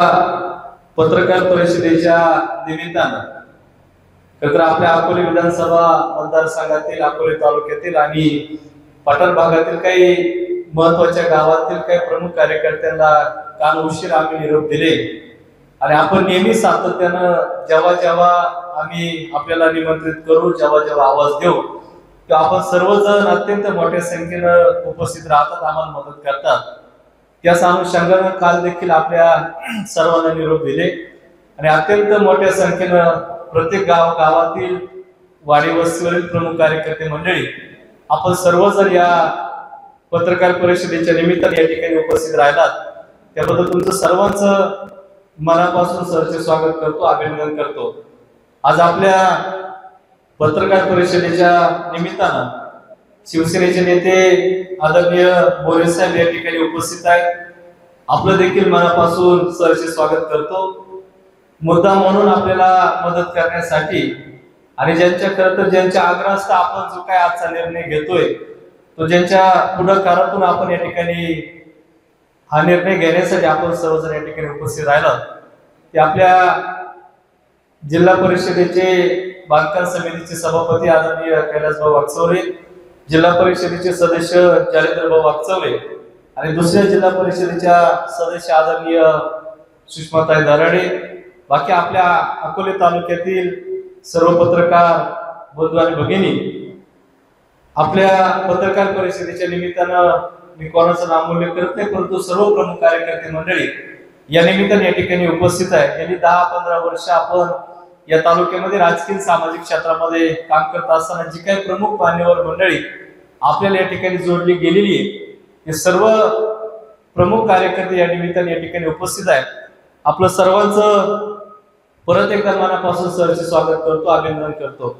पत्रकार परिषदेच्या निमित्तानं तर आपल्या अकोले विधानसभा मतदारसंघातील अकोले तालुक्यातील आणि पाटण भागातील काही महत्वाच्या गावातील काही प्रमुख कार्यकर्त्यांना काल उशीर आम्ही निरोप दिले आणि आपण नेहमी सातत्यानं जेव्हा जेव्हा आम्ही आपल्याला निमंत्रित करू जेव्हा जेव्हा आवाज देऊ तेव्हा आपण सर्वजण अत्यंत मोठ्या संख्येनं उपस्थित राहतात, आम्हाला मदत करतात। त्याच अनुषंगाने काल देखील आपल्या सर्वांना निरोप दिले आणि अत्यंत मोठ्या संख्येनं प्रत्येक गावातील वाडी वस्तीवरील प्रमुख कार्यकर्ते मंडळी आपण सर्वजण या पत्रकार परिषदेच्या निमित्ताने या ठिकाणी उपस्थित राहिलात, त्याबद्दल तुमचं सर्वांचं मनापासून सहर्ष स्वागत करतो, अभिनंदन करतो। आज आपल्या पत्रकार परिषदेच्या निमित्तानं शिवसेनेचे नेते आदरणीय बोरे साहेब या ठिकाणी उपस्थित आहेत, आपलं देखील मनापासून सहर्ष स्वागत करतो। मुद्दा म्हणून आपल्याला मदत करण्यासाठी आणि ज्यांच्या आग्रहास्तव आपण जो काय आजचा निर्णय घेतोय तो ज्यांच्या पुढाकारातून आपण या ठिकाणी हा निर्णय घेण्यासाठी आपण सर्वजण या ठिकाणी उपस्थित राहिलो ते आपल्या जिल्हा परिषदेचे बांधकाम समितीचे सभापती आदरणीय कैलासभाऊ वाकचौरे, जिल्हा परिषदेचे सदस्य जालेंद्रभाऊ वाकचौरे आणि दुसऱ्या जिल्हा परिषदेच्या सदस्य आदरणीय सुषमाताई दराडे, बाकी आपल्या अकोले तालुक्यातील सर्व पत्रकार बंधू आणि भगिनी आपल्या पत्रकार परिषदेच्या निमित्तानं मी कोणाचं नामोल्लेख करत नाही, परंतु सर्व प्रमुख कार्यकर्ते मंडळी या निमित्ताने या ठिकाणी उपस्थित आहे। गेली 10-15 वर्ष आपण या तालुक्यामध्ये राजकीय सामाजिक क्षेत्रामध्ये काम करत असताना जी काही प्रमुख मान्यवर मंडळी आपल्याला या ठिकाणी जोडली गेलेली आहे हे सर्व प्रमुख कार्यकर्ते या निमित्ताने या ठिकाणी उपस्थित आहेत। आपलं सर्वांचं परत एकदा मनापासून सहर्ष स्वागत करतो, अभिनंदन करतो।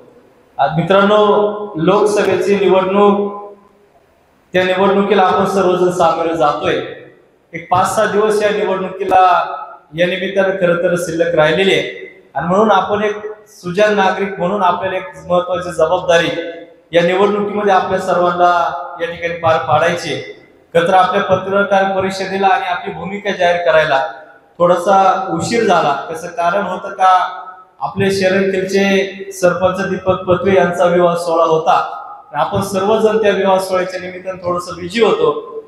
मित्रांनो, लोकसभेची निवडणूक, त्या निवडणुकीला आपण सर्वजण सामोरे जातोय। एक 5-6 दिवस या निवडणुकीला या निमित्तानं खरं तर शिल्लक राहिलेली आहे आणि म्हणून आपण एक सुजाण नागरिक म्हणून आपल्याला एक महत्वाची जबाबदारी या निवडणुकीमध्ये आपल्या सर्वांना या ठिकाणी पार पाडायची। खरं आपल्या पत्रकार परिषदेला आणि आपली भूमिका जाहीर करायला थोडासा उशीर झाला। त्याचं कारण होतं का आपले शरणखेलचे सरपंच दीपक पत्वे यांचा विवाह सोहळा होता, आपण सर्वजण त्या विवाह सोहळ्याच्या निमित्तानं थोडस बिझी होतो।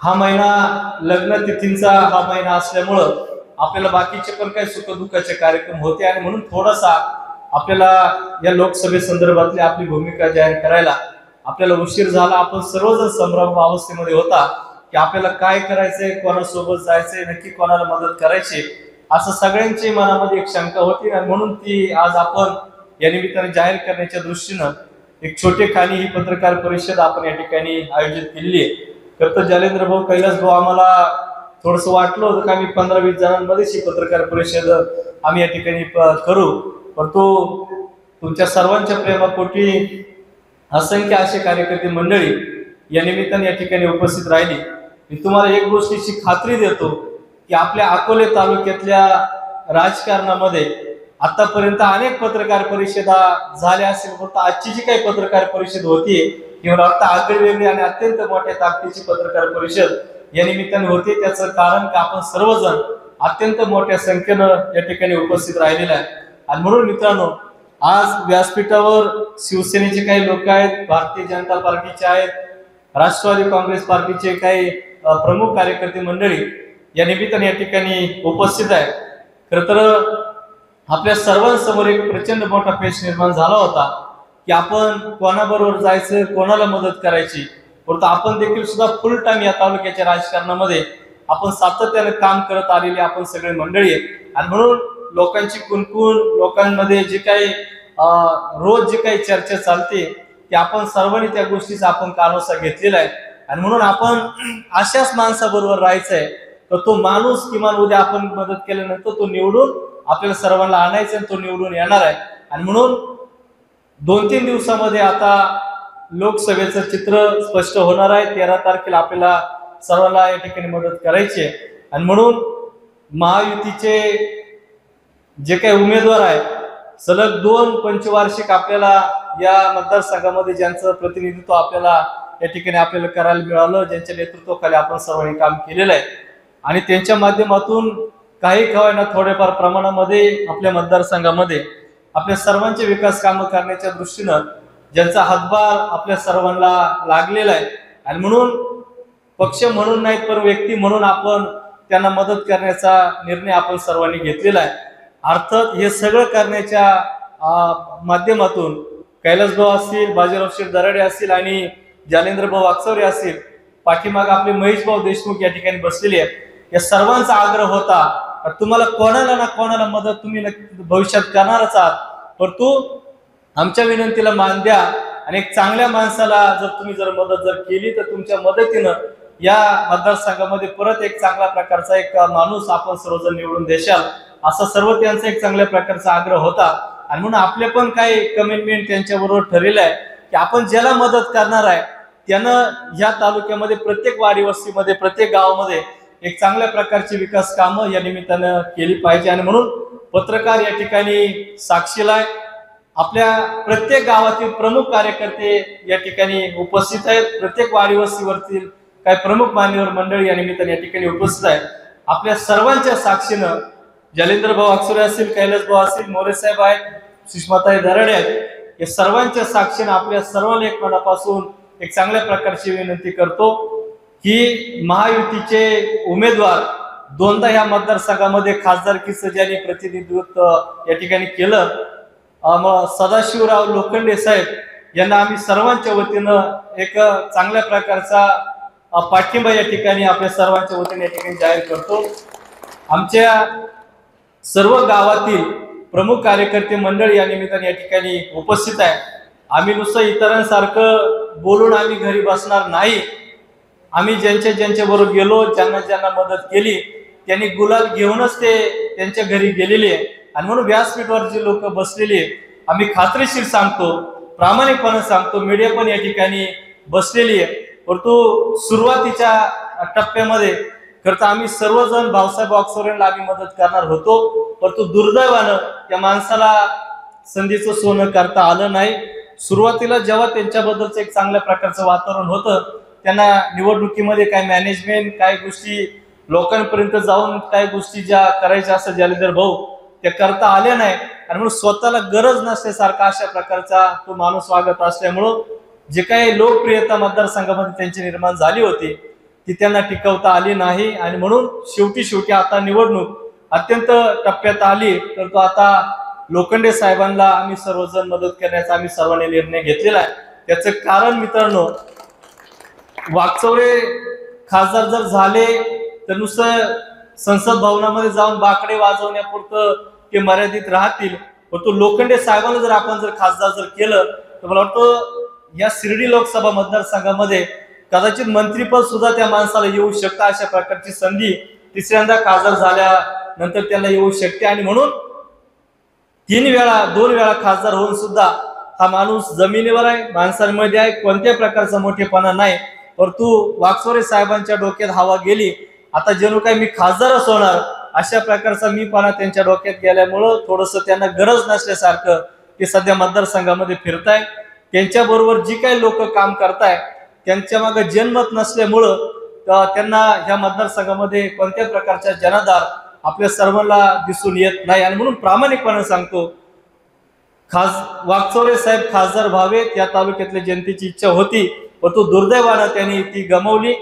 हा महिना लग्न तिथींचा हा महिना असल्यामुळं आपल्याला बाकीचे पण काही सुखदुःखाचे कार्यक्रम होते आणि म्हणून थोडासा आपल्याला या लोकसभे संदर्भातली आपली भूमिका जाहीर करायला आपल्याला उशीर झाला। आपण सर्वजण संभ्रम अवस्थेमध्ये होता की आपल्याला काय करायचंय, कोणासोबत जायचंय, नक्की कोणाला मदत करायची, असं सगळ्यांची मनामध्ये एक शंका होती आणि म्हणून ती आज आपण या निमित्ताने जाहीर करण्याच्या दृष्टीनं एक छोटेखानी ही पत्रकार परिषद आपण या ठिकाणी आयोजित केलेली आहे। तर जालेंद्र भाऊ, कैलास भाऊ, आम्हाला थोडस वाटलं होतं का मी 15-20 जणांमध्येच ही पत्रकार परिषद आम्ही या ठिकाणी करू, परंतु तुमच्या सर्वांच्या प्रेमापोटी असंख्य असे कार्यकर्ते मंडळी या निमित्ताने या ठिकाणी उपस्थित राहिली। मी तुम्हाला एक गोष्टीची खात्री देतो की आपल्या अकोले तालुक्यातल्या राजकारणामध्ये आतापर्यंत अनेक पत्रकार परिषदा झाल्या असेल, परंतु आजची जी काही पत्रकार परिषद होतीये ती मला वाटतं आगळीवेगळी आणि अत्यंत मोठ्या ताकदीची पत्रकार परिषद या निमित्ताने होते। त्याचं कारण का आपण सर्वजण अत्यंत मोठ्या संख्येनं या ठिकाणी उपस्थित राहिलेलं आहे आणि म्हणून मित्रांनो, आज व्यासपीठावर शिवसेनेचे काही लोक आहेत, भारतीय जनता पार्टीचे आहेत, राष्ट्रवादी काँग्रेस पार्टीचे काही प्रमुख कार्यकर्ते मंडळी या निमित्ताने या ठिकाणी उपस्थित आहेत। खरं तर आपल्या सर्वांसमोर एक प्रचंड मोठा पेच निर्माण झाला होता की आपण कोणाबरोबर जायचं, कोणाला मदत करायची, परंतु आपण देखील सुद्धा फुल टाइम या तालुक्याच्या राजकारणामध्ये आपण सातत्याने काम करत आलेली आपण सगळे मंडळी आहे आणि म्हणून लोकांची कुणकुण, लोकांमध्ये जे काही रोज जे काही चर्चा चालते ते आपण सर्वांनी त्या गोष्टीचा आपण कानोसा घेतलेला आहे आणि म्हणून आपण अशाच माणसाबरोबर राहायचंय तर तो माणूस किमान उद्या आपण मदत केल्यानंतर तो निवडून आपल्याला सर्वांना आणायचं आणि तो निवडून येणार आहे आणि म्हणून 2-3 दिवसामध्ये आता लोकसभेचं चित्र स्पष्ट होणार आहे। 13 तारखेला आपल्याला सर्वांना या ठिकाणी मदत करायची आहे आणि म्हणून महायुतीचे जे काही उमेदवार आहेत, सलग 2 पंचवार्षिक आपल्याला या मतदारसंघामध्ये ज्यांचं प्रतिनिधित्व आपल्याला या ठिकाणी आपल्याला करायला मिळालं, ज्यांच्या नेतृत्वाखाली आपण सर्वांनी काम केलेलं आहे, आणि त्यांच्या माध्यमातून काही कवायना थोडेफार प्रमाणामध्ये आपल्या मतदारसंघामध्ये आपल्या सर्वांचे विकास कामं करण्याच्या दृष्टीनं ज्यांचा हातभार आपल्या सर्वांना लागलेला आहे आणि म्हणून पक्ष म्हणून नाहीत पण व्यक्ती म्हणून आपण त्यांना मदत करण्याचा निर्णय आपण सर्वांनी घेतलेला आहे। अर्थात हे सगळं करण्याच्या माध्यमातून कैलासभाऊ असतील, बाजीराव शेठ दराडे असतील आणि जालेंद्रभाऊ वाकचौरे असतील, पाठीमाग आपले महेशभाऊ देशमुख या ठिकाणी बसलेले आहेत, या सर्वांचा आग्रह होता तुम्हाला कोणाला ना कोणाला मदत तुम्ही भविष्यात करणारच आहात, परंतु आमच्या विनंतीला मान द्या आणि एक चांगल्या माणसाला जर मदत केली तर तुमच्या मदतीनं या मतदारसंघामध्ये परत एक चांगल्या प्रकारचा एक माणूस आपण सर्वजण निवडून देशाल, असा सर्व त्यांचा एक चांगल्या प्रकारचा आग्रह होता। आणि म्हणून आपले पण काही कमिटमेंट त्यांच्याबरोबर ठरलेलं आहे की आपण ज्याला मदत करणार आहे त्यानं या तालुक्यामध्ये प्रत्येक वाडी वस्तीमध्ये प्रत्येक गावामध्ये एक चांगल्या प्रकारची विकास कामं या निमित्तानं केली पाहिजे। आणि म्हणून पत्रकार या ठिकाणी साक्षीला आहे, आपल्या प्रत्येक गावातील प्रमुख कार्यकर्ते या ठिकाणी उपस्थित आहेत, प्रत्येक वाडी वस्तीवरतील काही प्रमुख मान्यवर मंडळी या निमित्ताने या ठिकाणी उपस्थित आहेत। आपल्या सर्वांच्या साक्षीनं जालेंद्रभाऊ वाकचौरे असतील, कैलासभाऊ असतील, मोरे साहेब आहेत, सुषमाताई दराडे आहेत, या सर्वांच्या साक्षीनं आपल्या सर्वांना एक मनापासून एक चांगल्या प्रकारची विनंती करतो की महायुतीचे उमेदवार दोनदा ह्या मतदारसंघामध्ये खासदारकीचं ज्यांनी प्रतिनिधित्व या ठिकाणी केलं, सदाशिवराव लोखंडे साहेब यांना आम्ही सर्वांच्या वतीनं एक चांगल्या प्रकारचा पाठिंबा या ठिकाणी आपल्या सर्वांच्या वतीने या ठिकाणी जाहीर करतो। आमच्या सर्व गावातील प्रमुख कार्यकर्ते मंडळी या निमित्ताने या ठिकाणी उपस्थित आहे। आम्ही नुसतं इतरांसारखं बोलून आम्ही घरी बसणार नाही, आम्ही ज्यांच्या बरोबर गेलो, ज्यांना मदत केली त्यांनी गुलाल घेऊनच ते त्यांच्या घरी गेलेले आहे। आणि म्हणून व्यासपीठावर जे लोक बसलेले आम्ही खात्रीशीर सांगतो, प्रामाणिकपणे सांगतो, मीडिया पण या ठिकाणी बसलेली आहे, परंतु सुरुवातीच्या टप्प्यामध्ये खरं आम्ही सर्वजण भाऊसाहेब वाकचौरेंना आम्ही मदत करणार होतो, परंतु दुर्दैवानं त्या माणसाला संधीचं सोनं करता आलं नाही। सुरुवातीला जेव्हा त्यांच्याबद्दलचं एक चांगल्या प्रकारचं वातावरण होतं, त्यांना निवडणुकीमध्ये काय मॅनेजमेंट काय गोष्टी लोकांपर्यंत जाऊन काय गोष्टी ज्या करायच्या असं जालेंद्र भाऊ त्या करता आल्या नाही। आणि म्हणून स्वतःला गरज नसल्यासारखा अशा प्रकारचा तो माणूस वागत असल्यामुळं जे काही लोकप्रियता मतदारसंघामध्ये त्यांची निर्माण झाली होती ती त्यांना टिकवता आली नाही। आणि म्हणून शेवटी आता निवडणूक अत्यंत टप्प्यात आली, तर तो आता लोखंडे साहेबांना आम्ही सर्वजण मदत करण्याचा आम्ही सर्वांनी निर्णय घेतलेला आहे। त्याचं कारण मित्रांनो, वाकचौरे खासदार जर झाले तर नुसतं संसद भवनामध्ये जाऊन बाकडे वाजवण्यापुरतं ते मर्यादित राहतील, परंतु लोखंडे साहेबांना जर आपण खासदार केलं तर मला वाटतं या शिर्डी लोकसभा मतदारसंघामध्ये कदाचित मंत्रीपद सुद्धा त्या माणसाला येऊ शकतं, अशा प्रकारची संधी तिसऱ्यांदा खासदार झाल्यानंतर त्यांना येऊ शकते। आणि म्हणून 2 वेळा खासदार होऊन सुद्धा हा माणूस जमिनीवर आहे, माणसांमध्ये आहे, कोणत्या प्रकारचा मोठेपणा नाही, परंतु वाकचौरे साहेबांच्या डोक्यात हवा गेली, आता जणू काही मी खासदारच होणार अशा प्रकारचा मीपणा त्यांच्या डोक्यात गेल्यामुळं थोडंसं त्यांना गरज नसल्यासारखं ते सध्या मतदारसंघामध्ये फिरताय। त्यांच्या बरोबर जी काही लोक काम करताय त्यांच्या मागे जनमत नसल्यामुळं त्यांना ह्या मतदारसंघामध्ये कोणत्या प्रकारचा जनाधार आपल्या सर्वांना दिसून येत नाही। आणि म्हणून प्रामाणिकपणे सांगतो, वाकचौरे साहेब खासदार व्हावेत या तालुक्यातल्या जनतेची इच्छा होती, परंतु दुर्दैवानं त्यांनी ती गमावली।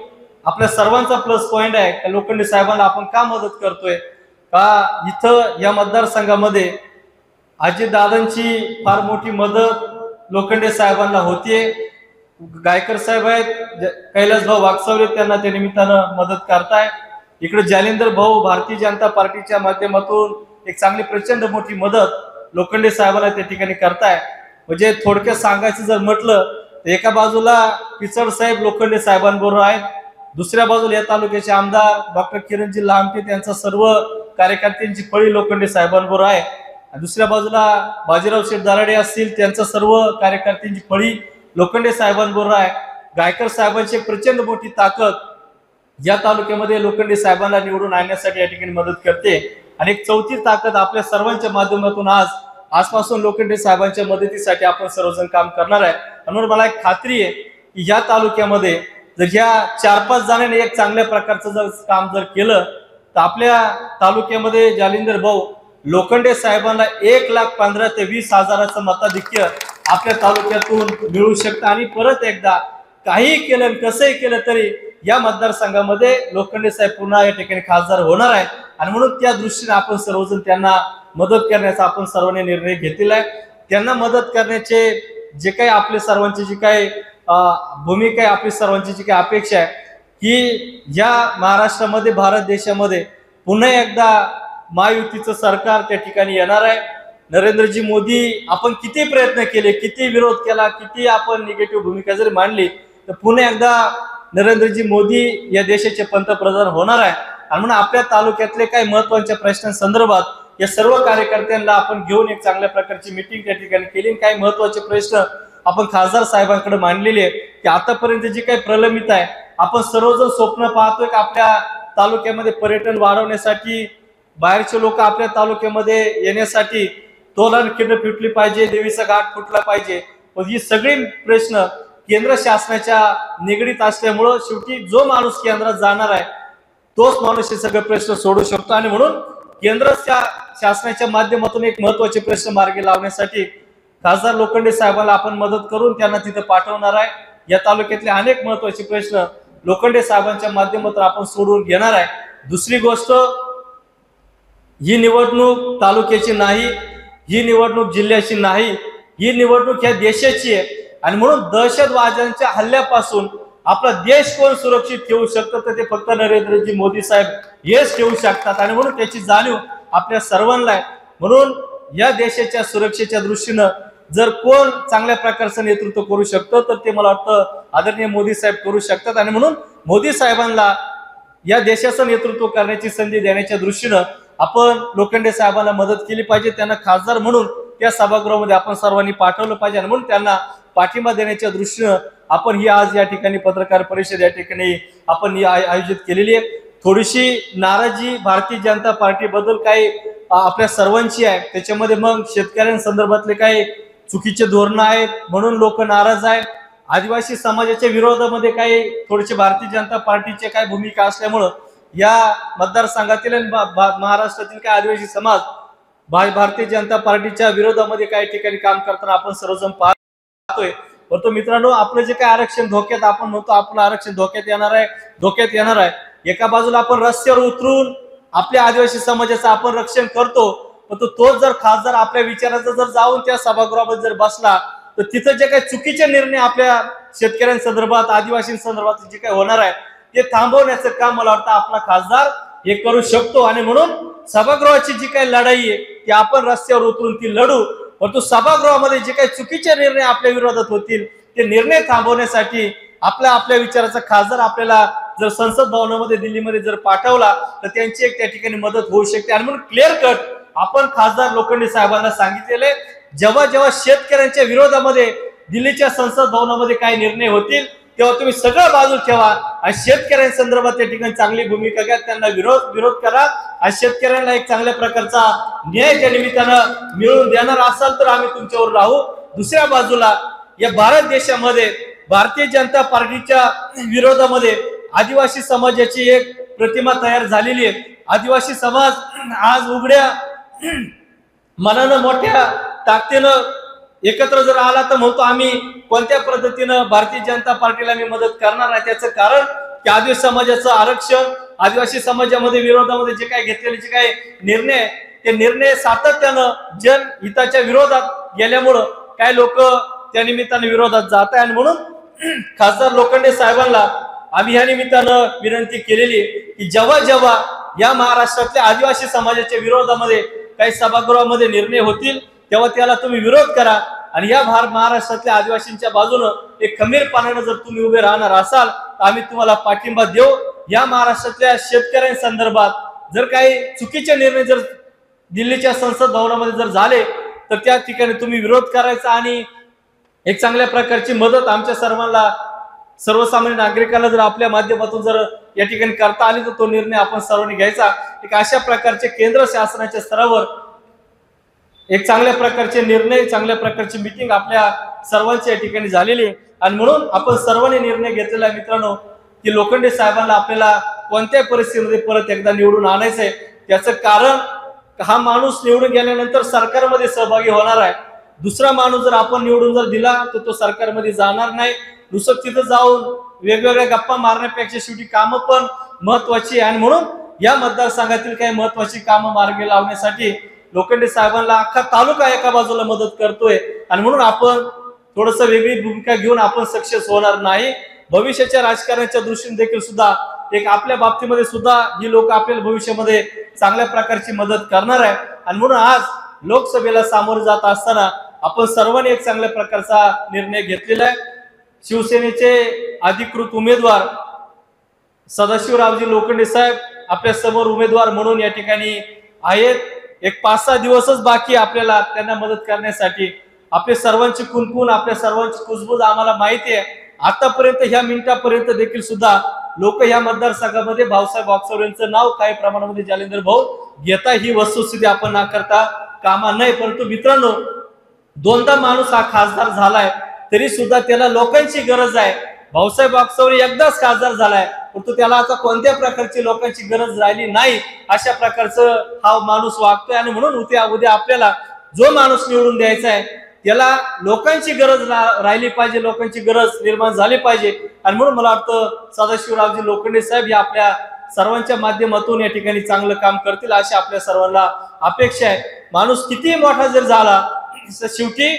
आपल्या सर्वांचा प्लस पॉइंट आहे की लोखंडे साहेबांना आपण का मदत करतोय, का इथं या मतदारसंघामध्ये अजितदादांची फार मोठी मदत लोखंडे साहेबांना होतीये, गायकर साहेब आहेत, कैलासभाऊ वाकचौरे त्यांना त्या निमित्तानं मदत करताय, इकडे जालेंद्र भाऊ भारतीय जनता पार्टीच्या माध्यमातून एक चांगली प्रचंड मोठी मदत लोखंडे साहेबांना त्या ठिकाणी करताय। म्हणजे थोडक्यात सांगायचं जर म्हटलं तर एका बाजूला पिचड साहेब लोखंडे साहेबांबरोबर आहेत, दुसऱ्या बाजूला या तालुक्याचे आमदार डॉक्टर किरणजी लामटे त्यांचा सर्व कार्यकर्त्यांची फळी लोखंडे साहेबांबरोबर आहे, दुसऱ्या बाजूला बाजीराव शेठ दराडे असतील त्यांचा सर्व कार्यकर्त्यांची फळी लोखंडे साहेबांबरोबर आहे। गायकर साहेबांची प्रचंड मोठी ताकद या तालुक्यामध्ये लोखंडे साहेबांना निवडून आणण्यासाठी या ठिकाणी मदत करते। आणि एक चौथी ताकद आपल्या सर्वांच्या माध्यमातून आजपासून लोखंडे साहेबांच्या मदतीसाठी आपण सर्वजण काम करणार आहे। म्हणून मला एक खात्री आहे की या तालुक्यामध्ये जर ह्या 4-5 जणांनी एक चांगल्या प्रकारचं जर काम जर केलं तर आपल्या तालुक्यामध्ये जालिंदर भाऊ लोखंडे साहेबांना 1,15,000 ते 20,000चं मताधिक्य आपल्या तालुक्यातून मिळू शकतं आणि परत एकदा काही केलं कसंही केलं तरी या मतदारसंघामध्ये लोखंडे साहेब पुन्हा या ठिकाणी खासदार होणार आहे आणि म्हणून त्या दृष्टीने आपण सर्वजण त्यांना मदत करण्याचा आपण सर्वांनी निर्णय घेतलेला आहे। त्यांना मदत करण्याचे जे काही आपले सर्वांची जी काही भूमिका आहे, आपली सर्वांची जी काही अपेक्षा आहे की या महाराष्ट्रामध्ये भारत देशामध्ये पुन्हा एकदा महायुतीचं सरकार त्या ठिकाणी येणार आहे। नरेंद्रजी मोदी आपण किती प्रयत्न केले, किती विरोध केला, किती आपण निगेटिव्ह भूमिका जरी मांडली तर पुन्हा एकदा नरेंद्रजी मोदी या देशाचे पंतप्रधान होणार आहे आणि म्हणून आपल्या तालुक्यातले काही महत्त्वाच्या प्रश्नांसंदर्भात या सर्व कार्यकर्त्यांना आपण घेऊन एक चांगल्या प्रकारची मीटिंग त्या ठिकाणी केली। काही महत्त्वाचे प्रश्न आपण खासदार साहेबांकडे मांडलेले आहे की आतापर्यंत जी काही प्रलंबित आहे, आपण सर्वजण स्वप्न पाहतोय की आपल्या तालुक्यामध्ये पर्यटन वाढवण्यासाठी बाहेरचे लोक आपल्या तालुक्यामध्ये येण्यासाठी तोरण खिंड फुटली पाहिजे, देवीचा घाट फुटला पाहिजे, पण ही सगळी प्रश्न केंद्र शासनाच्या निगडीत असल्यामुळं शेवटी जो माणूस केंद्रात जाणार आहे तोच माणूस हे सगळे प्रश्न सोडू शकतो आणि म्हणून केंद्र शासनाच्या माध्यमातून एक महत्त्वाचे प्रश्न मार्गी लावण्यासाठी खासदार लोखंडे साहेबांना आपण मदत करून त्यांना तिथे पाठवणार आहे। या तालुक्यातले अनेक महत्त्वाचे प्रश्न लोखंडे साहेबांच्या माध्यमातून आपण सोडून घेणार आहे। दुसरी गोष्ट, ही निवडणूक तालुक्याची नाही, ही निवडणूक जिल्ह्याची नाही, ही निवडणूक ह्या देशाची आहे आणि म्हणून दहशतवाद्यांच्या हल्ल्यापासून आपला देश कोण सुरक्षित ठेवू शकतं तर ते फक्त नरेंद्रजी मोदी साहेब हेच ठेवू शकतात आणि म्हणून त्याची जाणीव आपल्या सर्वांना आहे। म्हणून या देशाच्या सुरक्षेच्या दृष्टीनं जर कोण चांगल्या प्रकारचं नेतृत्व करू शकतं तर ते मला वाटतं आदरणीय मोदी साहेब करू शकतात आणि म्हणून मोदी साहेबांना या देशाचं नेतृत्व करण्याची संधी देण्याच्या दृष्टीनं आपण लोखंडे साहेबांना मदत केली पाहिजे। त्यांना खासदार म्हणून त्या सभागृहामध्ये आपण सर्वांनी पाठवलं पाहिजे आणि म्हणून त्यांना पाठिंबा देण्याच्या दृष्टीनं आपण ही आज या ठिकाणी पत्रकार परिषद या ठिकाणी आपण आयोजित केलेली आहे। थोडीशी नाराजी भारतीय जनता पार्टी बद्दल काही आपल्या सर्वांची आहे, त्याच्यामध्ये मग शेतकऱ्यांसंदर्भातले काही चुकीचे धोरणं आहेत म्हणून लोक नाराज आहेत, आदिवासी समाजाच्या विरोधामध्ये काही थोडीशी भारतीय जनता पार्टीची काही भूमिका असल्यामुळं या मतदारसंघातील महाराष्ट्रातील काही आदिवासी समाज भारतीय जनता पार्टीच्या विरोधामध्ये काही ठिकाणी काम करताना आपण सर्वजण पाहतोय। परंतु मित्रांनो, आपलं जे काही आरक्षण धोक्यात आपण म्हणतो आपलं आरक्षण धोक्यात येणार आहे। एका बाजूला आपण रस्त्यावर उतरून आपल्या आदिवासी समाजाचं आपण रक्षण करतो, परंतु तोच जर खासदार आपल्या विचाराचा जर जाऊन त्या सभागृहामध्ये जर बसला तर तिथं जे काही चुकीचे निर्णय आपल्या शेतकऱ्यांसंदर्भात आदिवासींसंदर्भात जे काही होणार आहे ते थांबवण्याचं काम मला वाटतं आपला खासदार हे करू शकतो आणि म्हणून सभागृहाची जी काही लढाई आहे ती आपण रस्त्यावर उतरून ती लढू, परंतु सभागृहामध्ये जे काही चुकीचे निर्णय आपल्या विरोधात होतील ते निर्णय थांबवण्यासाठी आपल्या विचाराचा खासदार आपल्याला जर संसद भवनामध्ये दिल्लीमध्ये जर पाठवला तर त्यांची एक त्या ठिकाणी मदत होऊ शकते आणि म्हणून क्लिअर कट आपण खासदार लोखंडे साहेबांना सांगितलेले जेव्हा शेतकऱ्यांच्या विरोधामध्ये दिल्लीच्या संसद भवनामध्ये काही निर्णय होतील तेव्हा तुम्ही सगळं बाजू ठेवा आणि शेतकऱ्यांसंदर्भात त्या ठिकाणी चांगली भूमिका घ्या, त्यांना विरोध करा आणि शेतकऱ्यांना एक चांगल्या प्रकारचा न्याय त्या निमित्तानं मिळवून देणार असाल तर आम्ही तुमच्यावर राहू। दुसऱ्या बाजूला या भारत देशामध्ये भारतीय जनता पार्टीच्या विरोधामध्ये आदिवासी समाजाची एक प्रतिमा तयार झालेली आहे। आदिवासी समाज आज उघड्या मनानं मोठ्या ताकदीनं एकत्र जर आला तर म्हणतो आम्ही कोणत्या पद्धतीनं भारतीय जनता पार्टीला मी मदत करणार आहे। त्याचं कारण की आदिवासी समाजाचं आरक्षण, आदिवासी समाजामध्ये विरोधामध्ये जे काही घेतलेले जे काही निर्णय ते निर्णय सातत्यानं जनहिताच्या विरोधात गेल्यामुळं काही लोक त्या निमित्तानं विरोधात जात आहे आणि म्हणून खासदार लोखंडे साहेबांना आम्ही या निमित्तानं विनंती केलेली की जेव्हा या महाराष्ट्रातल्या आदिवासी समाजाच्या विरोधामध्ये काही सभागृहामध्ये निर्णय होतील तेव्हा त्याला तुम्ही विरोध करा आणि या महाराष्ट्रातल्या आदिवासींच्या बाजूनं एक खंबीरपणानं जर तुम्ही उभे राहणार असाल तर आम्ही तुम्हाला पाठिंबा देऊ। या महाराष्ट्रातल्या शेतकऱ्यांसंदर्भात जर काही चुकीचे निर्णय जर दिल्लीच्या संसद भवनामध्ये जर झाले तर त्या ठिकाणी तुम्ही विरोध करायचा आणि एक चांगल्या प्रकारची मदत आमच्या सर्वांना सर्वसामान्य नागरिकांना जर आपल्या माध्यमातून जर या ठिकाणी करता आली तर तो निर्णय आपण सर्वांनी घ्यायचा। एक अशा प्रकारचे केंद्र शासनाच्या स्तरावर एक चांगल्या प्रकारचे निर्णय, चांगल्या प्रकारची मीटिंग आपल्या सर्वांच्या या ठिकाणी झालेली आहे आणि म्हणून आपण सर्वांनी निर्णय घेतलेला आहे मित्रांनो की लोखंडे साहेबांना आपल्याला कोणत्याही परिस्थितीमध्ये परत एकदा निवडून आणायचं आहे। त्याचं कारण हा माणूस निवडून गेल्यानंतर सरकारमध्ये सहभागी होणार आहे। दुसरा माणूस जर आपण निवडून जर दिला तर तो सरकारमध्ये जाणार नाही। नुसतं तिथं जाऊन वेगवेगळ्या गप्पा मारण्यापेक्षा शेवटी कामं पण महत्वाची आहे आणि म्हणून या मतदारसंघातील काही महत्वाची कामं मार्गी लावण्यासाठी लोखंडे साहेबांना अख्खा तालुका एका बाजूला मदत करतोय आणि म्हणून आपण थोडस वेगळी भूमिका घेऊन आपण सक्सेस होणार नाही। भविष्याच्या राजकारणाच्या दृष्टीने देखील सुद्धा एक आपल्या बाबतीमध्ये सुद्धा ही लोक आपल्याला भविष्यामध्ये चांगल्या प्रकारची मदत करणार आहे आणि म्हणून आज लोकसभेला सामोरे जात असताना आपण सर्वांनी एक चांगल्या प्रकारचा निर्णय घेतलेला आहे। शिवसेनेचे अधिकृत उमेदवार सदाशिवरावजी लोखंडे साहेब आपल्या समोर उमेदवार म्हणून या ठिकाणी आहेत। एक 5-6 दिवसच बाकी आपल्याला त्यांना मदत करण्यासाठी। आपले सर्वांची कुणकुण, आपल्या सर्वांची कुजबूज आम्हाला माहिती आहे। आतापर्यंत ह्या मिनिटापर्यंत देखील सुद्धा लोक या मतदारसंघामध्ये भाऊसाहेब वागचौरे यांचं नाव काही प्रमाणामध्ये जालिंदर भाऊ घेता, ही वस्तुस्थिती आपण नाकारता कामा नाही। परंतु मित्रांनो, दोनदा माणूस हा खासदार झालाय तरी सुद्धा त्याला लोकांची गरज आहे। भाऊसाहेब वागचौरे एकदाच खासदार झालाय परंतु त्याला आता कोणत्या प्रकारची लोकांची गरज राहिली नाही, अशा प्रकारचं हा माणूस वागतोय आणि म्हणून उद्या आपल्याला जो माणूस निवडून द्यायचा आहे त्याला लोकांची गरज राहिली पाहिजे, लोकांची गरज निर्माण झाली पाहिजे आणि म्हणून मला वाटतं सदाशिवरावजी लोखंडे साहेब या आपल्या सर्वांच्या माध्यमातून या ठिकाणी चांगलं काम करतील अशी आपल्या सर्वांना अपेक्षा आहे। माणूस किती मोठा जर झाला शेवटी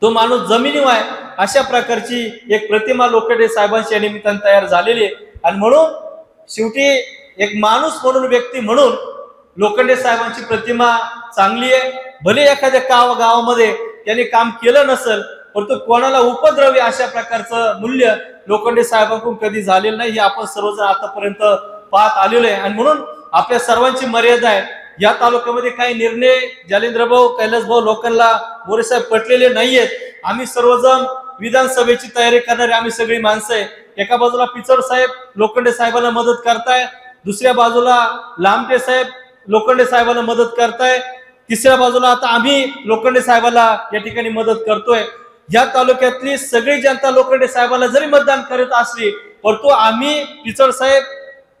तो माणूस जमिनीवर आहे, अशा प्रकारची एक प्रतिमा लोखंडे साहेबांच्या निमित्ताने तयार झालेली आहे आणि म्हणून शेवटी एक माणूस म्हणून, व्यक्ती म्हणून लोखंडे साहेबांची प्रतिमा चांगली आहे। भले एखाद्या गावामध्ये त्यांनी काम केलं नसेल परंतु कोणाला उपद्रवी अशा प्रकारचं मूल्य लोखंडे साहेबांकडून कधी झालेलं नाही, हे आपण सर्वजण आतापर्यंत पाहत आलेलो आहे आणि म्हणून आपल्या सर्वांची मर्यादा आहे। या तालुक्यामध्ये काही निर्णय जालिंदर भाऊ, कैलास भाऊ, लोकांना मोरे साहेब पटलेले नाहीयेत। आम्ही सर्वजण विधानसभेची तयारी करणारे आम्ही सगळी माणसं आहे। एका बाजूला पिचड साहेब लोखंडे साहेबांना मदत करताय, दुसऱ्या बाजूला लामटे साहेब लोखंडे साहेबांना मदत करताय, तिसऱ्या बाजूला आता आम्ही लोखंडे साहेबांना या ठिकाणी मदत करतोय। या तालुक्यातली सगळी जनता लोखंडे साहेबांना जरी मतदान करत असली परंतु आम्ही पिचड साहेब,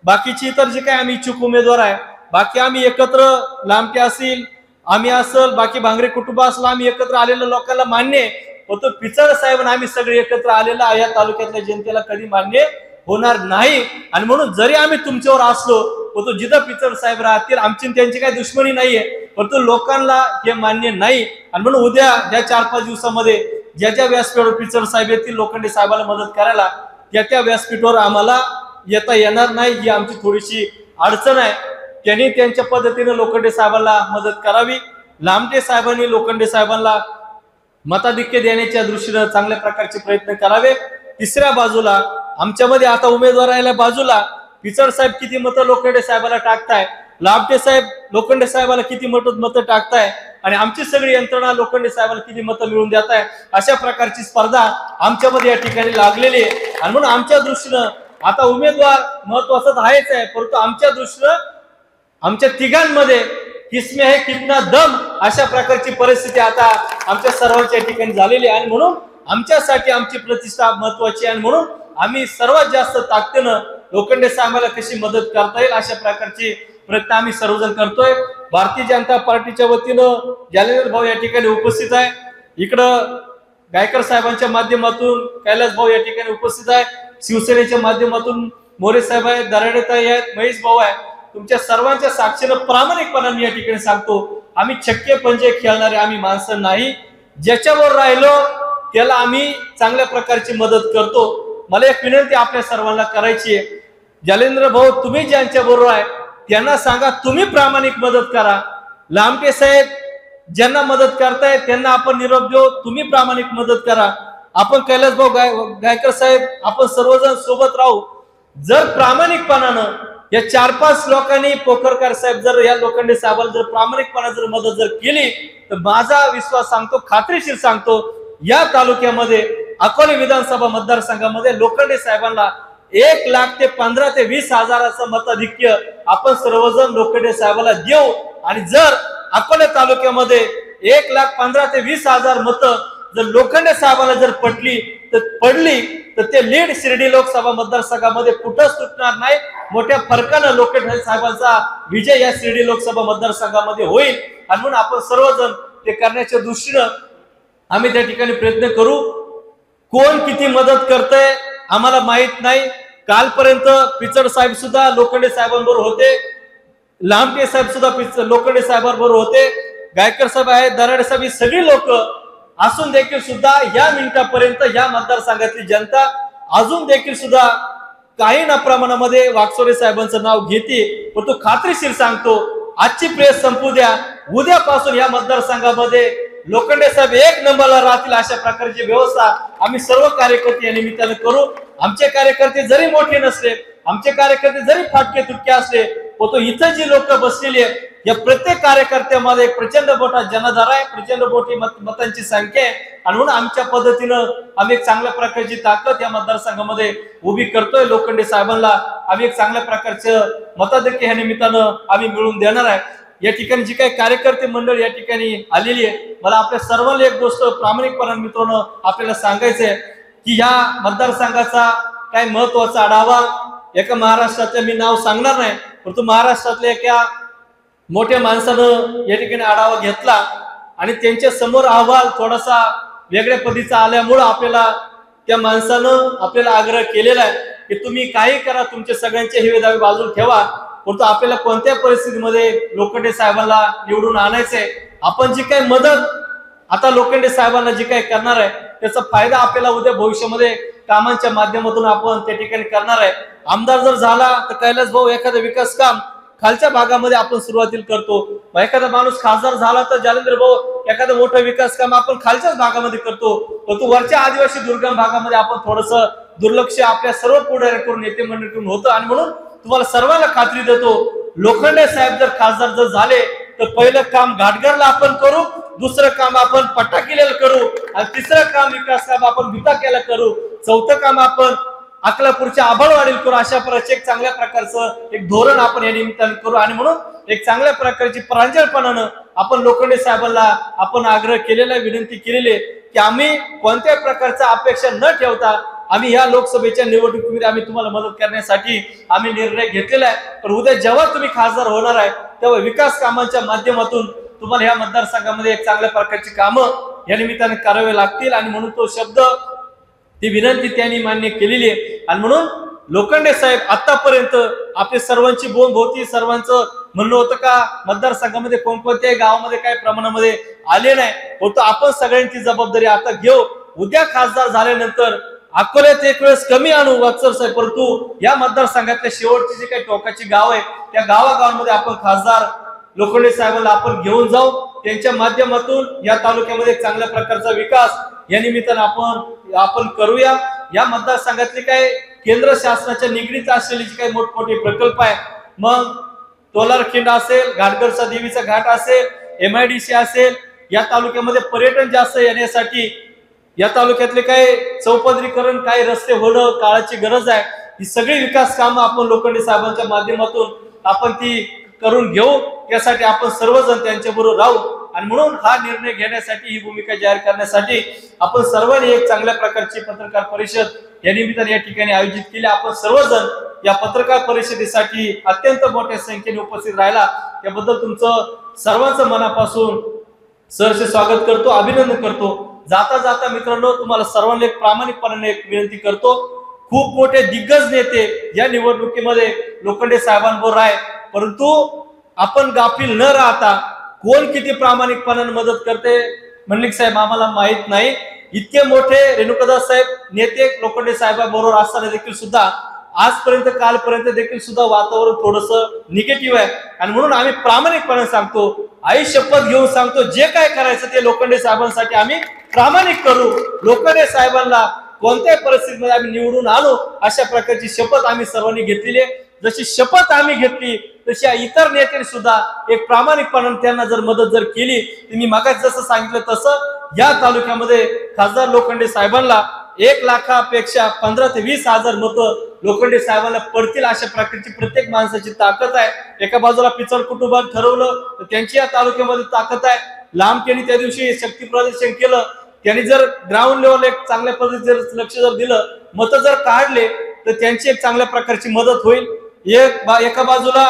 बाकीची इतर जे काही आम्ही इच्छुक उमेदवार आहे, बाकी आम्ही एकत्र, लामटे असतील, आम्ही असेल, बाकी भांगरे कुटुंब असलं, आम्ही एकत्र आलेल्या लोकांना मान्य आहे परंतु पिचड साहेब आम्ही सगळे एकत्र आलेला या तालुक्यातल्या जनतेला कधी मान्य होणार नाही आणि म्हणून जरी आम्ही तुमच्यावर असलो परंतु जिथं पिचड साहेब राहतील आमची त्यांची काही दुश्मनी नाहीये परंतु लोकांना हे मान्य नाही आणि म्हणून उद्या या 4-5 दिवसामध्ये ज्या व्यासपीठावर पिचड साहेब येतील लोखंडे साहेबांना मदत करायला, त्या व्यासपीठावर आम्हाला येता येणार नाही, ही आमची थोडीशी अडचण आहे। त्यांनी त्यांच्या पद्धतीने लोखंडे साहेबांना मदत करावी। लामटे साहेबांनी लोखंडे साहेबांना मताधिक्य देण्याच्या दृष्टीने चांगल्या प्रकारचे प्रयत्न करावे। तिसऱ्या बाजूला आमच्यामध्ये आता उमेदवार राहिल्या बाजूला पिचड साहेब किती मतं लोखंडे साहेबांना टाकताय, लामटे साहेब लोखंडे साहेबांना किती मतं टाकताय आणि आमची सगळी यंत्रणा लोखंडे साहेबांना किती मतं मिळवून देत आहे, अशा प्रकारची स्पर्धा आमच्यामध्ये या ठिकाणी लागलेली आहे आणि म्हणून आमच्या दृष्टीनं आता उमेदवार महत्वाचं आहेच आहे परंतु आमच्या दृष्टीनं आमच्या तिघांमध्ये किसमे है कितना दम, अशा प्रकारची परिस्थिती आता आमच्या सर्वांच्या ठिकाणी झालेली आहे आणि म्हणून आमच्यासाठी आमची प्रतिष्ठा महत्वाची आहे आणि म्हणून आम्ही सर्वात जास्त ताकदीनं लोखंडे साहेबांना कशी मदत करता येईल अशा प्रकारची प्रयत्न आम्ही सर्वजण करतोय। भारतीय जनता पार्टीच्या वतीनं जालिंदर भाऊ या ठिकाणी उपस्थित आहे, इकडं गायकर साहेबांच्या माध्यमातून कैलास भाऊ या ठिकाणी उपस्थित आहे, शिवसेनेच्या माध्यमातून मोरे साहेब आहेत, दराडेताई आहेत, महेश भाऊ आहे। तुमच्या सर्वांच्या साक्षीनं प्रामाणिकपणाने मी या ठिकाणी सांगतो, आम्ही छक्के पंजे खेळणारे आम्ही माणसं नाही। ज्याच्यावर राहिलो त्याला आम्ही चांगल्या प्रकारची मदत करतो। मला एक विनंती आपल्या सर्वांना करायची आहे, जालिंदर भाऊ तुम्ही ज्यांच्या बरोबर आहे त्यांना सांगा तुम्ही प्रामाणिक मदत करा। लामटे साहेब ज्यांना मदत करताय त्यांना आपण निरोप देऊ, तुम्ही प्रामाणिक मदत करा। आपण कैलास भाऊ, गायकर साहेब आपण सर्वजण सोबत राहू। जर प्रामाणिकपणानं या 4-5 लोकांनी, पोखरकर साहेब जर या लोखंडे साहेबांना जर प्रामाणिकपणा जर मदत जर केली तर माझा विश्वास सांगतो, खात्रीशीर सांगतो, या तालुक्यामध्ये अकोले विधानसभा मतदारसंघामध्ये लोखंडे साहेबांना 1 लाख ते 15 ते 20 हजाराचं मताधिक्य आपण सर्वजण लोखंडे साहेबांना देऊ आणि जर अकोले तालुक्यामध्ये 1,15,000 ते 20,000 मतं जर लोखंडे साहेबांना जर पडली तर ते लीड शिर्डी लोकसभा मतदारसंघामध्ये कुठंच तुटणार नाही. मोठ्या फरकानं लोखंडे साहेबांचा विजय या शिर्डी लोकसभा मतदारसंघामध्ये होईल. आणि म्हणून आपण सर्वजण ते करण्याच्या दृष्टीनं आम्ही त्या ठिकाणी प्रयत्न करू. कोण किती मदत करतंय आम्हाला माहित नाही. कालपर्यंत पिचड साहेब सुद्धा लोखंडे साहेबांबरोबर होते, लांबटे साहेब सुद्धा लोखंडे साहेबांबरोबर होते, गायकर साहेब आहेत, दराडे साहेब, ही सगळी लोक असून देखील सुद्धा या मिनिटापर्यंत या मतदारसंघातली जनता अजून देखील सुद्धा काही ना प्रमाणामध्ये वाकचौरे साहेबांचं नाव घेते. पण तो खात्रीशीर सांगतो, आजची प्रेस संपू द्या, उद्यापासून या मतदारसंघामध्ये लोखंडे साहेब 1 नंबरला राहतील अशा प्रकारची व्यवस्था आम्ही सर्व कार्यकर्ते या निमित्तानं करू. आमचे कार्यकर्ते जरी मोठे नसले, आमचे कार्यकर्ते जरी फाटके तुटके असले, तो इथं जी लोक बसलेली आहेत या प्रत्येक कार्यकर्त्यामध्ये एक प्रचंड मोठा जनाधार आहे, प्रचंड मोठी मतांची संख्या आहे. आणि म्हणून आमच्या पद्धतीनं आम्ही एक चांगल्या प्रकारची ताकद या मतदारसंघामध्ये उभी करतोय. लोखंडे साहेबांना आम्ही एक चांगल्या प्रकारचं मताधिक्य ह्या निमित्तानं आम्ही मिळवून देणार आहे. या ठिकाणी जी काही कार्यकर्ते मंडळ या ठिकाणी आलेली आहे, मला आपल्या सर्वांना एक गोष्ट प्रामाणिकपणे मित्रांनो आपल्याला सांगायचंय की या मतदारसंघाचा काय महत्वाचा आढावा एका महाराष्ट्राचं मी नाव सांगणार नाही, परंतु महाराष्ट्रातल्या एका मोठ्या माणसानं या ठिकाणी आढावा घेतला आणि त्यांच्या समोर अहवाल थोडासा वेगळ्या पद्धतीचा आल्यामुळं आपल्याला त्या माणसानं आपल्याला आग्रह केलेला आहे की तुम्ही काही करा, तुमचे सगळ्यांचे हिवे दावे बाजूला ठेवा, परंतु आपल्याला कोणत्या परिस्थितीमध्ये लोखंडे साहेबांना निवडून आणायचंय. आपण जी काही मदत आता लोखंडे साहेबांना जी काही करणार आहे त्याचा फायदा आपल्याला उद्या भविष्यामध्ये कामांच्या माध्यमातून आपण त्या ठिकाणी करणार आहे. आमदार जर झाला तर कैलास भाऊ एखादं विकास काम खालच्या भागामध्ये आपण सुरुवातीला करतो, एखादा माणूस खासदार झाला तर जालेंद्र भाऊ एखादं मोठं विकास काम आपण खालच्याच भागामध्ये करतो, परंतु वरच्या आदिवासी दुर्गम भागामध्ये आपण थोडस दुर्लक्ष आपल्या सर्व पुढाऱ्यांकडून नेते मंडळीकडून होतं. आणि म्हणून तुम्हाला सर्वांना खात्री देतो, लोखंडे साहेब जर खासदार जर झाले तर पहिलं काम घाटघरला आपण करू, दुसरं काम आपण पटाकिलेला करू, आणि तिसरं काम विकास काम आपण भिताकेला करू, चौथं काम आपण अकलापूरच्या आभाळवाडीला करू. अशा प्रकारचे एक चांगल्या प्रकारचं एक धोरण आपण या निमित्ताने करू. आणि म्हणून एक चांगल्या प्रकारची प्रांजळपणानं आपण लोखंडे साहेबांना आपण आग्रह केलेला, विनंती केलेली की आम्ही कोणत्याही प्रकारच्या अपेक्षा न ठेवता आम्ही या लोकसभेच्या निवडणुकीमध्ये आम्ही तुम्हाला मदत करण्यासाठी आम्ही निर्णय घेतलेला आहे. पण उद्या जेव्हा तुम्ही खासदार होणार आहे तेव्हा विकास कामांच्या माध्यमातून तुम्हाला या मतदारसंघामध्ये एक चांगल्या प्रकारची कामं या निमित्ताने करावे लागतील. आणि म्हणून तो शब्द, ती विनंती त्यांनी मान्य केलेली आहे. आणि म्हणून लोखंडे साहेब आतापर्यंत आपल्या सर्वांची बोंबहोती, सर्वांचं म्हणणं होतं का मतदारसंघामध्ये कोणत्याही गावामध्ये काही प्रमाणामध्ये आले नाही, होतं आपण सगळ्यांची जबाबदारी आता घेऊ. उद्या खासदार झाल्यानंतर अकोल्यात एक वेळेस कमी आणू वाकचौरे साहेब, परंतु या मतदारसंघातल्या शेवटची जी काही टोकाची गाव आहे त्या गावागावांमध्ये आपण खासदार लोखंडे साहेबांना आपण घेऊन जाऊ. त्यांच्या माध्यमातून या तालुक्यामध्ये एक चांगल्या प्रकारचा विकास या निमित्तानं आपण करूया. या मतदारसंघातले काय केंद्र शासनाच्या निगडीत असलेले जे काही मोठमोठे प्रकल्प आहे, मग तोलारखिंड असेल, घाटघरचा देवीचा घाट असेल, MIDC असेल, या तालुक्यामध्ये पर्यटन जास्त येण्यासाठी या तालुक्यातले काही चौपदरीकरण, काही रस्ते होणं काळाची गरज आहे. ही सगळी विकास कामं आपण लोखंडे साहेबांच्या माध्यमातून आपण ती करून घेऊ. त्यासाठी आपण सर्वजण त्यांच्याबरोबर राहू. आणि म्हणून हा निर्णय घेण्यासाठी, ही भूमिका जाहीर करण्यासाठी आपण सर्वांनी एक चांगल्या प्रकारची पत्रकार परिषद या निमित्ताने या ठिकाणी आयोजित केली. आपण सर्वजण या पत्रकार परिषदेसाठी अत्यंत मोठ्या संख्येने उपस्थित राहिला, याबद्दल तुमचं सर्वांचं मनापासून सहर्ष स्वागत करतो, अभिनंदन करतो. जाता जाता मित्रांनो, तुम्हाला सर्वांना एक प्रामाणिकपणाने एक विनंती करतो, खूप मोठे दिग्गज नेते या निवडणुकीमध्ये लोखंडे साहेबांबरोबर आहे, परंतु आपण गाफील न राहता कोण किती प्रामाणिकपणाने मदत करते मंडलिक साहेब आम्हाला माहित नाही. इतके मोठे रेणुकादास साहेब नेते लोखंडे साहेबांबरोबर असताना देखील सुद्धा आजपर्यंत कालपर्यंत देखील सुद्धा वातावरण थोडंसं निगेटिव्ह आहे. आणि म्हणून आम्ही प्रामाणिकपणे सांगतो, आई शपथ घेऊन सांगतो, जे काय करायचं ते लोखंडे साहेबांसाठी आम्ही प्रामाणिक करू. लोखंडे साहेबांना कोणत्याही परिस्थितीमध्ये आम्ही निवडून आणू अशा प्रकारची शपथ आम्ही सर्वांनी घेतलेली आहे. जशी शपथ आम्ही घेतली तशी इतर नेत्यांनी सुद्धा एक प्रामाणिकपणाने त्यांना जर मदत जर केली, तर मी मागास जसं सांगितलं तसं या तालुक्यामध्ये खासदार लोखंडे साहेबांना 1 लाखापेक्षा 15,000 ते 20,000 मतं लोखंडे साहेबांना पडतील अशा प्रकारची प्रत्येक माणसाची ताकद आहे. एका बाजूला पिचड कुटुंबात ठरवलं तर त्यांची या तालुक्यामध्ये ताकद आहे, लांब त्यांनी त्या दिवशी शक्ती प्रदर्शन केलं, त्यांनी जर ग्राउंड लेवल एक चांगल्या पद्धतीने लक्ष जर दिलं, मत जर काढले तर त्यांची एक चांगल्या प्रकारची मदत होईल. एका बाजूला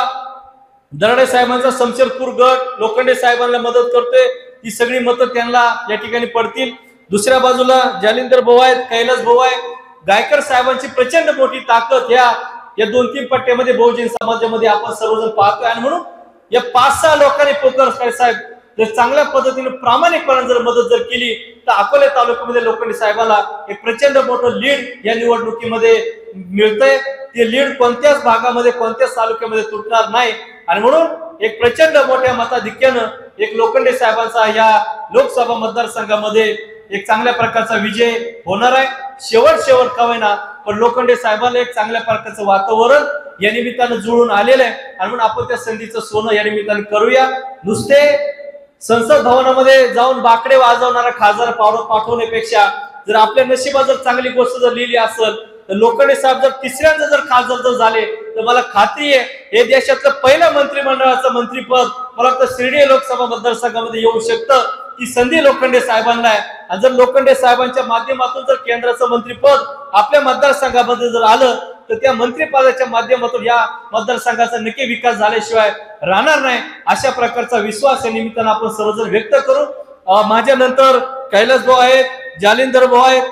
दराडे साहेबांचा शमशेरपूर गट लोखंडे साहेबांना मदत करतोय, ही सगळी मतं त्यांना या ठिकाणी पडतील. दुसऱ्या बाजूला जालिंदर भाऊ आहेत, कैलास भाऊ आहेत, गायकर साहेबांची प्रचंड मोठी ताकद या 2-3 पट्ट्यामध्ये बहुजन समाजामध्ये आपण सर्वजण पाहतोय. आणि म्हणून या 5-6 लोकांनी पोकर साहेब जर चांगल्या पद्धतीने प्रामाणिकपणे जर मदत जर केली तर अकोले तालुक्यामध्ये लोखंडे साहेबांना एक प्रचंड मोठं लीड या निवडणुकीमध्ये मिळतंय. ते लीड कोणत्याच भागामध्ये कोणत्याच तालुक्यामध्ये तुटणार नाही. आणि म्हणून एक प्रचंड मोठ्या मताधिक्यानं एक लोखंडे साहेबांचा या लोकसभा मतदारसंघामध्ये एक चांगल्या प्रकारचा विजय होणार आहे. शेवट का होईना पण लोखंडे साहेबांना एक चांगल्या प्रकारचं वातावरण या निमित्तानं जुळून आलेलं आहे. आणि म्हणून आपण त्या संधीचं सोनं या निमित्तानं करूया. नुसते संसद भवनामध्ये जाऊन बाकडे वाजवणारा खासदार पाठवण्यापेक्षा जर आपल्या नशिबात जर चांगली गोष्ट जर लिहिली असेल तर लोखंडे साहेब जर तिसऱ्यांदा जर खासदार जर झाले तर मला खात्री आहे हे देशातलं पहिलं मंत्रिमंडळाचं मंत्रिपद मला वाटतं शिर्डी लोकसभा मतदारसंघामध्ये येऊ शकतं. ती संधी लोखंडे साहेबांना आहे. आणि जर लोखंडे साहेबांच्या माध्यमातून जर केंद्राचं मंत्रिपद आपल्या मतदारसंघामध्ये जर आलं तर त्या मंत्रिपदाच्या माध्यमातून या मतदारसंघाचा नक्की विकास झाल्याशिवाय राहणार नाही. अशा प्रकारचा विश्वास या निमित्तानं आपण सर्वजण व्यक्त करू. माझ्या नंतर कैलास भाऊ आहेत, जालिंदर भाऊ आहेत,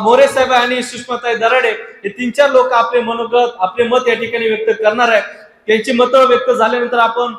मोरे साहेब आणि सुषमाताई दराडे हे 3-4 लोक आपले मनोगत आपले मत या ठिकाणी व्यक्त करणार आहेत. त्यांची मतं व्यक्त झाल्यानंतर आपण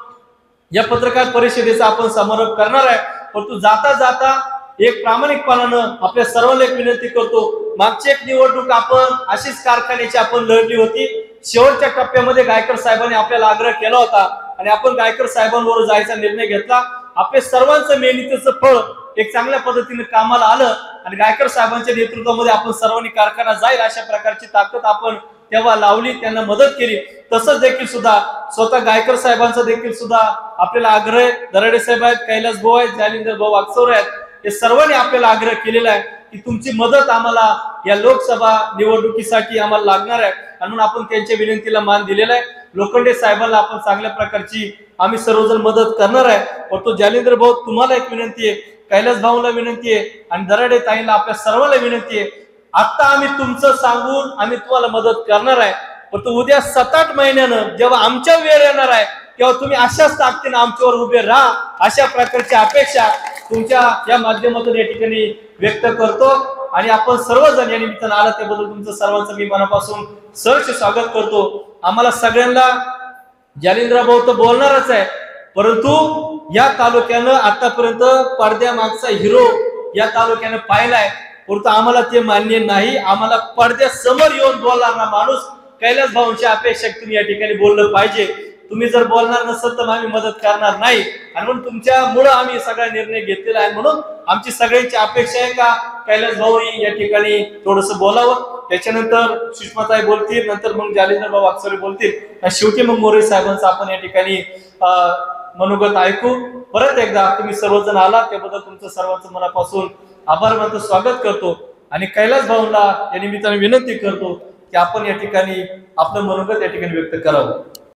या पत्रकार परिषदेचा आपण समारोप करणार आहे. परंतु जाता जाता एक प्रामाणिकपणानं आपल्या सर्वांना एक विनंती करतो, मागची एक निवडणूक आपण अशीच कारखान्याची आपण लढली होती. शेवटच्या टप्प्यामध्ये गायकर साहेबांनी आपल्याला आग्रह केला होता आणि आपण गायकर साहेबांवर जायचा निर्णय घेतला. आपल्या सर्वांचं मेहनतीचं फळ एक चांगल्या पद्धतीने कामाला आलं आणि गायकर साहेबांच्या नेतृत्वामध्ये आपण सर्वांनी कारखाना जाईल अशा प्रकारची ताकद आपण तेव्हा लावली, त्यांना मदत केली. तसंच देखील सुद्धा स्वतः गायकर साहेबांचा देखील सुद्धा आपल्याला आग्रह, दराडे साहेब आहेत, कैलास भाऊ आहेत, जालिंदर भाऊ वागचौरे आहेत, हे सर्वांनी आपल्याला आग्रह केलेला आहे की तुमची मदत आम्हाला या लोकसभा निवडणुकीसाठी आम्हाला लागणार आहे. म्हणून आपण त्यांच्या विनंतीला मान दिलेला आहे. लोखंडे साहेबांना आपण चांगल्या प्रकारची आम्ही सर्वजण मदत करणार आहे. परंतु जालिंदर भाऊ तुम्हाला एक विनंती आहे, कैलास भाऊला विनंती आहे आणि दराडे ताईला आपल्या सर्वांना विनंती आहे, आता आम्ही तुमचं सांगून आम्ही तुम्हाला मदत करणार आहे. परंतु उद्या 7-8 महिन्यानं जेव्हा आमच्या वेळ येणार आहे तेव्हा तुम्ही अशाच ताकदीने आमच्यावर उभे राहा अशा प्रकारची अपेक्षा तुमच्या या माध्यमातून या ठिकाणी व्यक्त करतो. आणि आपण सर्वजण या निमित्तानं आला त्याबद्दल तुमचं सर्वांचं मी मनापासून सहर्ष स्वागत करतो. आम्हाला सगळ्यांना जालिंदर भाऊ तर बोलणारच आहे, परंतु या तालुक्यानं आतापर्यंत पडद्यामागचा हिरो या तालुक्यानं पाहिलाय, परंतु आम्हाला ते मान्य नाही. आम्हाला पडद्यासमोर येऊन बोलणारा माणूस कैलास भाऊंची अपेक्षा तुम्ही या ठिकाणी बोललं पाहिजे. तुम्ही जर बोलणार नसेल तर आम्ही मदत करणार नाही. आणि म्हणून तुमच्यामुळे आम्ही सगळा निर्णय घेतलेला आहे. म्हणून आमची सगळ्यांची अपेक्षा आहे का कैलास भाऊ या ठिकाणी थोडस बोलावं, त्याच्यानंतर सुषमाताई बोलतील, नंतर मग जालिंदर भाऊ वागचौरे बोलतील, शेवटी मग मोरे साहेबांचं आपण या ठिकाणी मनोगत ऐकू. परत एकदा तुम्ही सर्वजण आला त्याबद्दल तुमचं सर्वांचं मनापासून आभार मानतो, स्वागत करतो. आणि कैलास भाऊंना या निमित्ताने विनंती करतो की आपण या ठिकाणी आपलं मनोगत या ठिकाणी व्यक्त करावं.